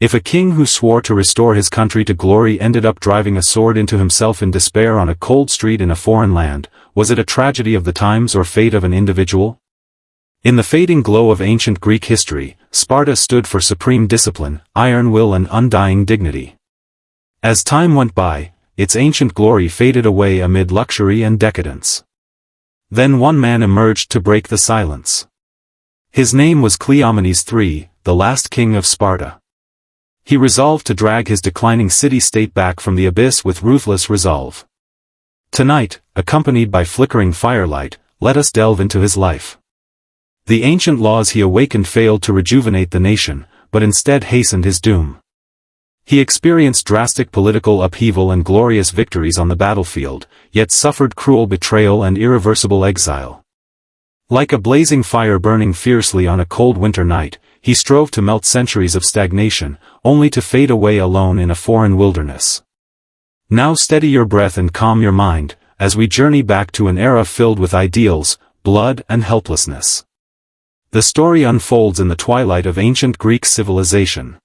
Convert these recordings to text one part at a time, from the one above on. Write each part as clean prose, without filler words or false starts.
If a king who swore to restore his country to glory ended up driving a sword into himself in despair on a cold street in a foreign land, was it a tragedy of the times or fate of an individual? In the fading glow of ancient Greek history, Sparta stood for supreme discipline, iron will and undying dignity. As time went by, its ancient glory faded away amid luxury and decadence. Then one man emerged to break the silence. His name was Cleomenes III, the last king of Sparta. He resolved to drag his declining city-state back from the abyss with ruthless resolve. Tonight, accompanied by flickering firelight, let us delve into his life. The ancient laws he awakened failed to rejuvenate the nation, but instead hastened his doom. He experienced drastic political upheaval and glorious victories on the battlefield, yet suffered cruel betrayal and irreversible exile. Like a blazing fire burning fiercely on a cold winter night, he strove to melt centuries of stagnation, only to fade away alone in a foreign wilderness. Now steady your breath and calm your mind, as we journey back to an era filled with ideals, blood and helplessness. The story unfolds in the twilight of ancient Greek civilization.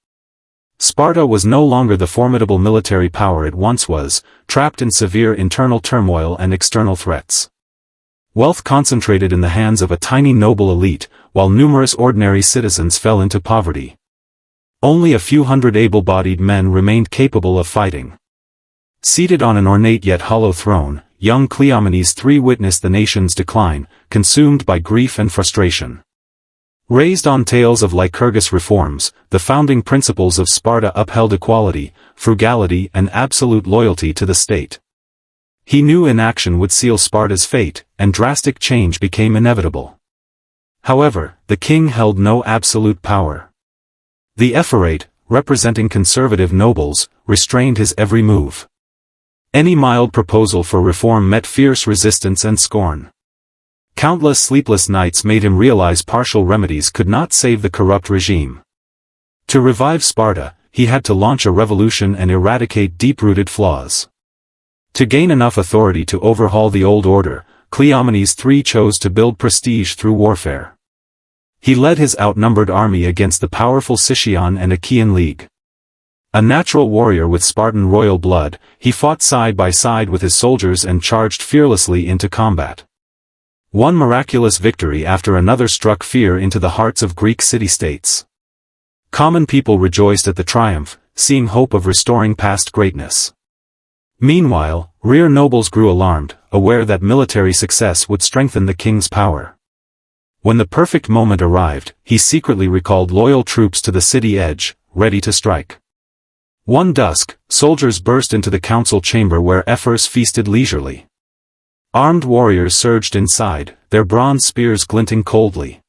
Sparta was no longer the formidable military power it once was, trapped in severe internal turmoil and external threats. Wealth concentrated in the hands of a tiny noble elite, while numerous ordinary citizens fell into poverty. Only a few hundred able-bodied men remained capable of fighting. Seated on an ornate yet hollow throne, young Cleomenes III witnessed the nation's decline, consumed by grief and frustration. Raised on tales of Lycurgus reforms, the founding principles of Sparta upheld equality, frugality and absolute loyalty to the state. He knew inaction would seal Sparta's fate, and drastic change became inevitable. However, the king held no absolute power. The ephorate, representing conservative nobles, restrained his every move. Any mild proposal for reform met fierce resistance and scorn. Countless sleepless nights made him realize partial remedies could not save the corrupt regime. To revive Sparta, he had to launch a revolution and eradicate deep-rooted flaws. To gain enough authority to overhaul the old order, Cleomenes III chose to build prestige through warfare. He led his outnumbered army against the powerful Sicyon and Achaean League. A natural warrior with Spartan royal blood, he fought side by side with his soldiers and charged fearlessly into combat. One miraculous victory after another struck fear into the hearts of Greek city-states. Common people rejoiced at the triumph, seeing hope of restoring past greatness. Meanwhile, rear nobles grew alarmed, aware that military success would strengthen the king's power. When the perfect moment arrived, he secretly recalled loyal troops to the city edge, ready to strike. One dusk, soldiers burst into the council chamber where ephors feasted leisurely. Armed warriors surged inside, their bronze spears glinting coldly.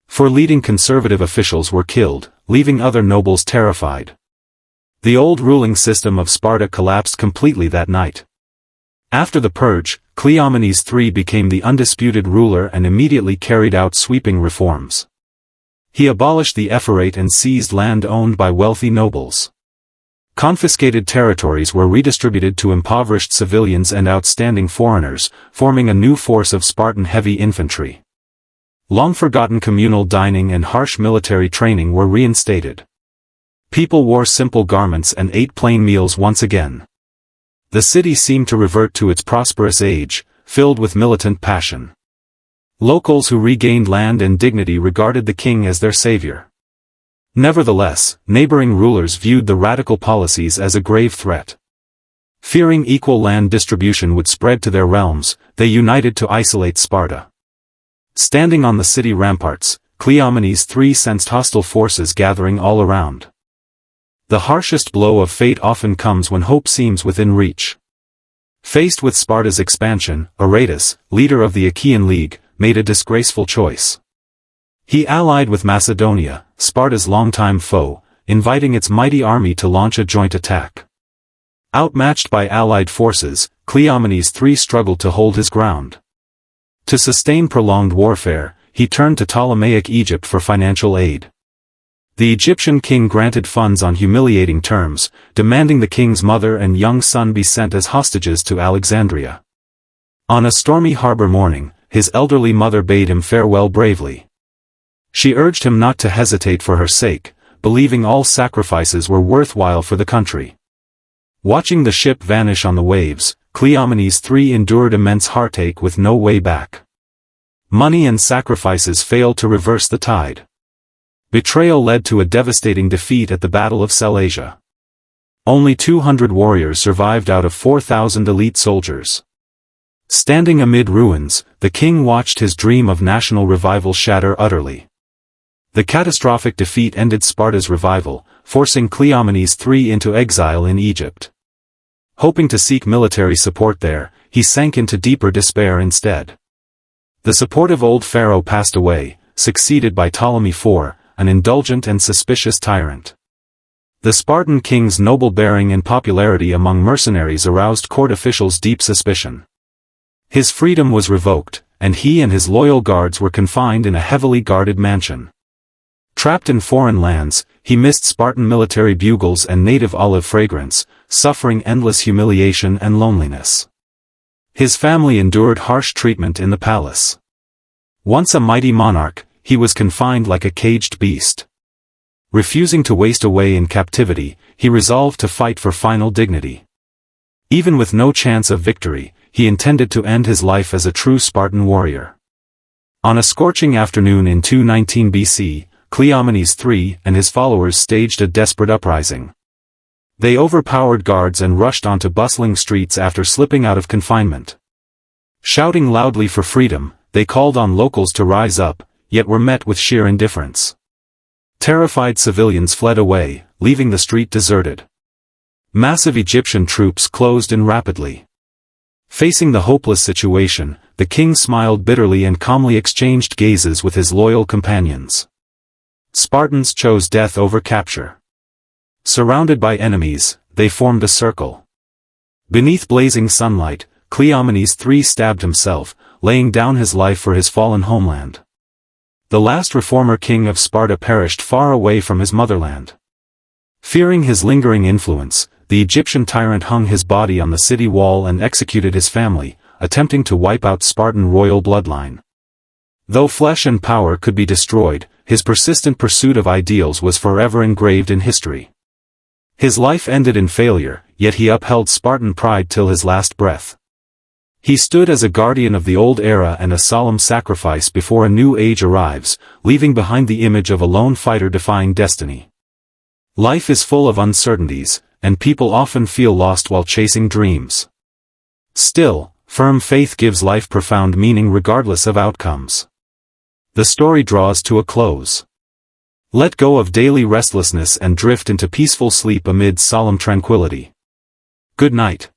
4 leading conservative officials were killed, leaving other nobles terrified. The old ruling system of Sparta collapsed completely that night. After the purge, Cleomenes III became the undisputed ruler and immediately carried out sweeping reforms. He abolished the ephorate and seized land owned by wealthy nobles. Confiscated territories were redistributed to impoverished civilians and outstanding foreigners, forming a new force of Spartan heavy infantry. Long-forgotten communal dining and harsh military training were reinstated. People wore simple garments and ate plain meals once again. The city seemed to revert to its prosperous age, filled with militant passion. Locals who regained land and dignity regarded the king as their savior. Nevertheless, neighboring rulers viewed the radical policies as a grave threat. Fearing equal land distribution would spread to their realms, they united to isolate Sparta. Standing on the city ramparts, Cleomenes III sensed hostile forces gathering all around. The harshest blow of fate often comes when hope seems within reach. Faced with Sparta's expansion, Aratus, leader of the Achaean League, made a disgraceful choice. He allied with Macedonia, Sparta's longtime foe, inviting its mighty army to launch a joint attack. Outmatched by allied forces, Cleomenes III struggled to hold his ground. To sustain prolonged warfare, he turned to Ptolemaic Egypt for financial aid. The Egyptian king granted funds on humiliating terms, demanding the king's mother and young son be sent as hostages to Alexandria. On a stormy harbor morning, his elderly mother bade him farewell bravely. She urged him not to hesitate for her sake, believing all sacrifices were worthwhile for the country. Watching the ship vanish on the waves, Cleomenes III endured immense heartache with no way back. Money and sacrifices failed to reverse the tide. Betrayal led to a devastating defeat at the Battle of Silesia. Only 200 warriors survived out of 4,000 elite soldiers. Standing amid ruins, the king watched his dream of national revival shatter utterly. The catastrophic defeat ended Sparta's revival, forcing Cleomenes III into exile in Egypt. Hoping to seek military support there, he sank into deeper despair instead. The supportive old pharaoh passed away, succeeded by Ptolemy IV, an indulgent and suspicious tyrant. The Spartan king's noble bearing and popularity among mercenaries aroused court officials' deep suspicion. His freedom was revoked, and he and his loyal guards were confined in a heavily guarded mansion. Trapped in foreign lands, he missed Spartan military bugles and native olive fragrance, suffering endless humiliation and loneliness. His family endured harsh treatment in the palace. Once a mighty monarch, he was confined like a caged beast. Refusing to waste away in captivity, he resolved to fight for final dignity. Even with no chance of victory, he intended to end his life as a true Spartan warrior. On a scorching afternoon in 219 BC, Cleomenes III and his followers staged a desperate uprising. They overpowered guards and rushed onto bustling streets after slipping out of confinement. Shouting loudly for freedom, they called on locals to rise up, yet were met with sheer indifference. Terrified civilians fled away, leaving the street deserted. Massive Egyptian troops closed in rapidly. Facing the hopeless situation, the king smiled bitterly and calmly exchanged gazes with his loyal companions. Spartans chose death over capture. Surrounded by enemies, they formed a circle. Beneath blazing sunlight, Cleomenes III stabbed himself, laying down his life for his fallen homeland. The last reformer king of Sparta perished far away from his motherland. Fearing his lingering influence, the Egyptian tyrant hung his body on the city wall and executed his family, attempting to wipe out Spartan royal bloodline. Though flesh and power could be destroyed, his persistent pursuit of ideals was forever engraved in history. His life ended in failure, yet he upheld Spartan pride till his last breath. He stood as a guardian of the old era and a solemn sacrifice before a new age arrives, leaving behind the image of a lone fighter defying destiny. Life is full of uncertainties, and people often feel lost while chasing dreams. Still, firm faith gives life profound meaning regardless of outcomes. The story draws to a close. Let go of daily restlessness and drift into peaceful sleep amid solemn tranquility. Good night.